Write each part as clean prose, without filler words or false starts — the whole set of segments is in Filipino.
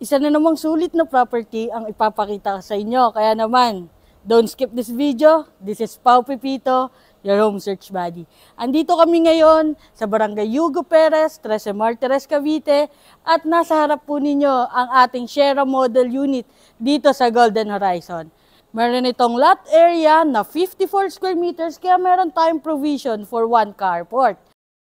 Isa na namang sulit na property ang ipapakita sa inyo. Kaya naman, don't skip this video. This is Pao Pipito, your home search buddy. Andito kami ngayon sa Barangay Hugo Perez, Trece Martires, Cavite. At nasa harap po ninyo ang ating Sierra Model Unit dito sa Golden Horizon. Meron itong lot area na 54 square meters kaya meron tayong provision for one carport.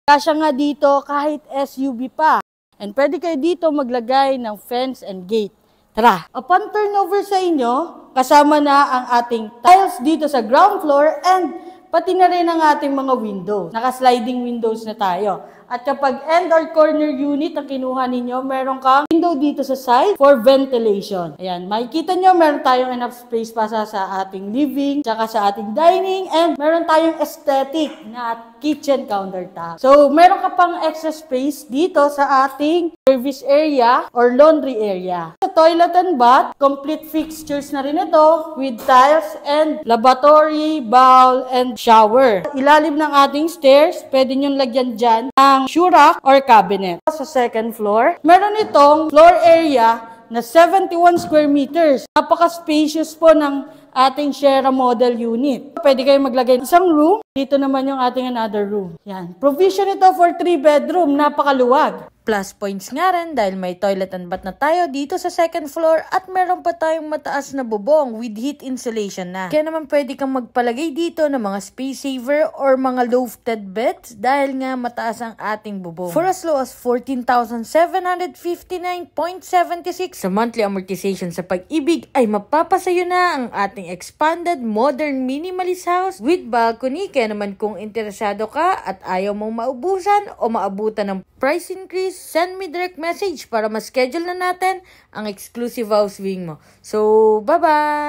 Kasya nga dito kahit SUV pa. And pwede kayo dito maglagay ng fence and gate. Tara! Upon turnover sa inyo, kasama na ang ating tiles dito sa ground floor and pati na rin ang ating mga windows. Naka-sliding windows na tayo. At kapag end or corner unit ang kinuha ninyo, meron kang window dito sa side for ventilation. Ayan, makikita nyo, meron tayong enough space pa sa ating living, tsaka sa ating dining, and meron tayong aesthetic na kitchen countertop. So, meron ka pang extra space dito sa ating service area or laundry area. Sa toilet and bath, complete fixtures na rin ito with tiles and lavatory, bowl, and shower. Ilalim ng ating stairs, pwede nyo lagyan dyan ng shoe rack or cabinet. Sa second floor, meron itong floor area na 71 square meters. Napaka-spacious po ng ating Sierra Model Unit. Pwede kayo maglagay isang room. Dito naman yung ating another room. Yan. Provision ito for 3 bedroom. Napakaluwag. Plus points nga rin dahil may toilet and bath na tayo dito sa second floor at meron pa tayong mataas na bubong with heat insulation na. Kaya naman pwede kang magpalagay dito ng mga space saver or mga lofted beds dahil nga mataas ang ating bubong. For as low as 14,759.76 sa monthly amortization sa Pag-ibig ay mapapasayo na ang ating expanded modern minimalist house with balcony. Kaya naman kung interesado ka at ayaw mong maubusan o maabutan ng price increase, send me direct message para ma-schedule na natin ang exclusive house viewing mo. So, bye-bye!